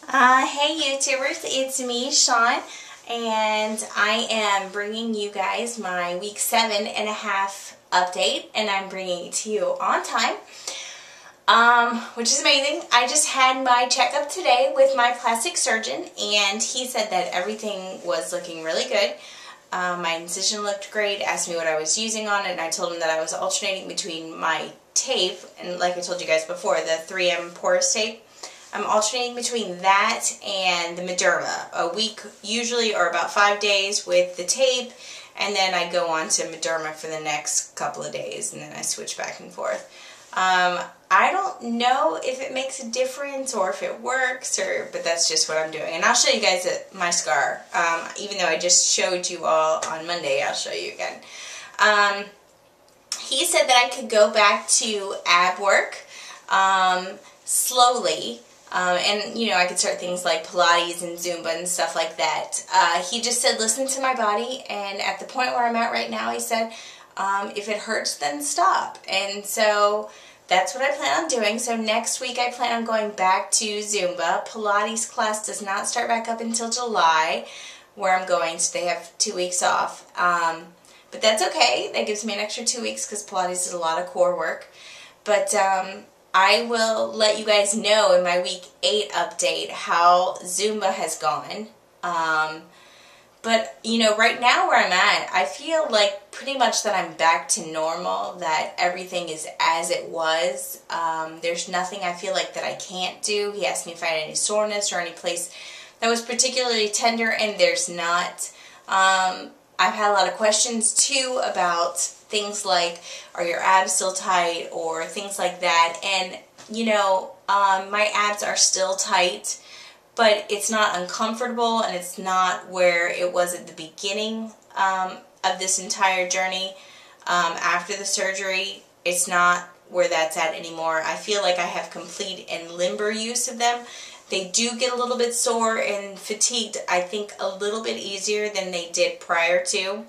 Hey YouTubers, it's me, Sean, and I am bringing you guys my week 7.5 update, and I'm bringing it to you on time, which is amazing. I just had my checkup today with my plastic surgeon, and he said that everything was looking really good. My incision looked great, asked me what I was using on it, and I told him that I was alternating between my tape, and like I told you guys before, the 3M porous tape. I'm alternating between that and the Mederma, a week usually, or about 5 days with the tape, and then I go on to Mederma for the next couple of days, and then I switch back and forth. I don't know if it makes a difference or if it works, but that's just what I'm doing. And I'll show you guys my scar. Even though I just showed you all on Monday, I'll show you again. He said that I could go back to ab work slowly. And, you know, I could start things like Pilates and Zumba and stuff like that. He just said, listen to my body, and at the point where I'm at right now, he said, if it hurts, then stop. And so that's what I plan on doing. So next week I plan on going back to Zumba. Pilates class does not start back up until July, where I'm going, so they have 2 weeks off. But that's okay. That gives me an extra 2 weeks because Pilates is a lot of core work. But I will let you guys know in my week 8 update how Zumba has gone. But, you know, right now where I'm at, I feel like pretty much that I'm back to normal, that everything is as it was. There's nothing I feel like that I can't do. He asked me if I had any soreness or any place that was particularly tender, and there's not. I've had a lot of questions too about things like, are your abs still tight, or things like that. And, you know, my abs are still tight, but it's not uncomfortable, and it's not where it was at the beginning of this entire journey. After the surgery, it's not where that's at anymore. I feel like I have complete and limber use of them. They do get a little bit sore and fatigued, I think, a little bit easier than they did prior to.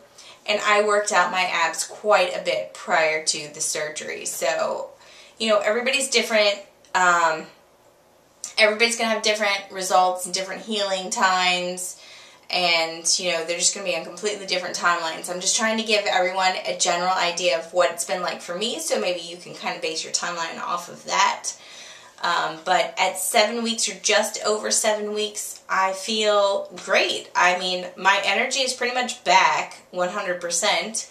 And I worked out my abs quite a bit prior to the surgery. So, you know, everybody's different. Everybody's going to have different results and different healing times. And, you know, they're just going to be on completely different timelines. I'm just trying to give everyone a general idea of what it's been like for me. So maybe you can kind of base your timeline off of that. But at 7 weeks, or just over 7 weeks, I feel great. I mean, my energy is pretty much back 100%,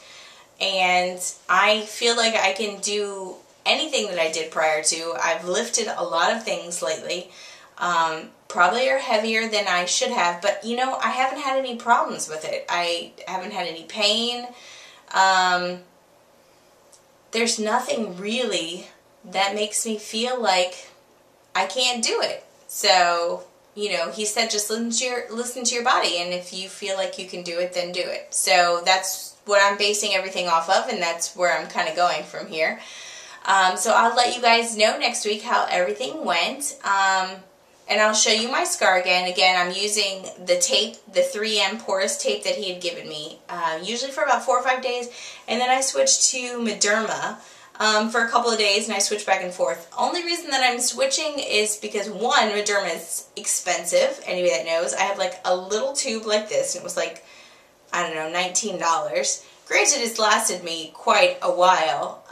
and I feel like I can do anything that I did prior to. I've lifted a lot of things lately, probably are heavier than I should have, but, you know, I haven't had any problems with it. I haven't had any pain. There's nothing really that makes me feel like I can't do it. So, you know, he said just listen to your body, and if you feel like you can do it, then do it. So that's what I'm basing everything off of, and that's where I'm kind of going from here. So I'll let you guys know next week how everything went, and I'll show you my scar again. Again, I'm using the tape, the 3M porous tape that he had given me, usually for about 4 or 5 days, and then I switched to Mederma for a couple of days, and I switch back and forth. Only reason that I'm switching is because, one, Mederma is expensive. Anybody that knows, I have like a little tube like this, and it was like, I don't know, $19. Granted, it's lasted me quite a while.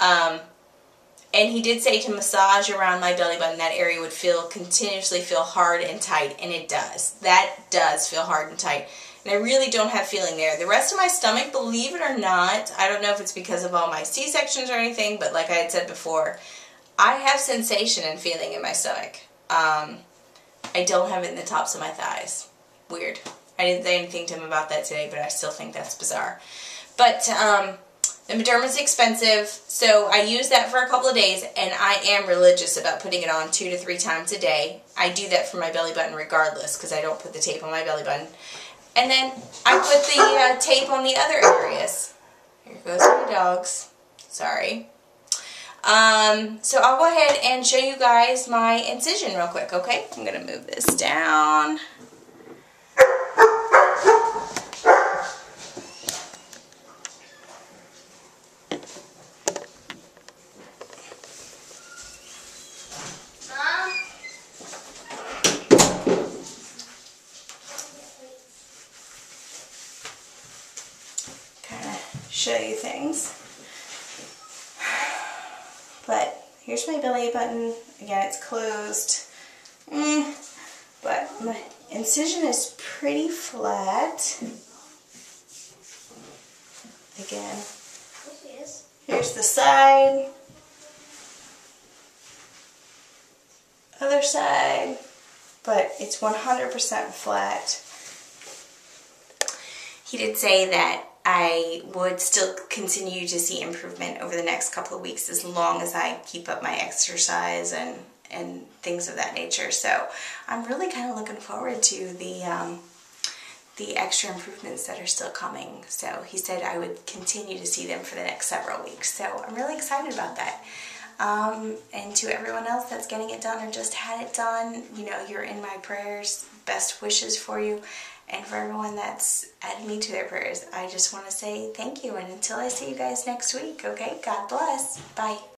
And he did say to massage around my belly button. That area would continuously feel hard and tight, and it does. That does feel hard and tight. And I really don't have feeling there. The rest of my stomach, believe it or not, I don't know if it's because of all my C-sections or anything, but like I had said before, I have sensation and feeling in my stomach. I don't have it in the tops of my thighs. Weird. I didn't say anything to him about that today, but I still think that's bizarre. But the Mederma is expensive, so I use that for a couple of days, and I am religious about putting it on 2 to 3 times a day. I do that for my belly button regardless, because I don't put the tape on my belly button. And then I put the tape on the other areas. Here goes my dogs. Sorry. So I'll go ahead and show you guys my incision real quick, okay? I'm going to move this down. show you things. But here's my belly button. Again, it's closed. But my incision is pretty flat. Again, here's the side. Other side. But it's 100% flat. He did say that I would still continue to see improvement over the next couple of weeks as long as I keep up my exercise and things of that nature. So I'm really kind of looking forward to the extra improvements that are still coming. So he said I would continue to see them for the next several weeks. So I'm really excited about that. And to everyone else that's getting it done or just had it done, you know, you're in my prayers. Best wishes for you. And for everyone that's added me to their prayers, I just want to say thank you. And until I see you guys next week, okay? God bless. Bye.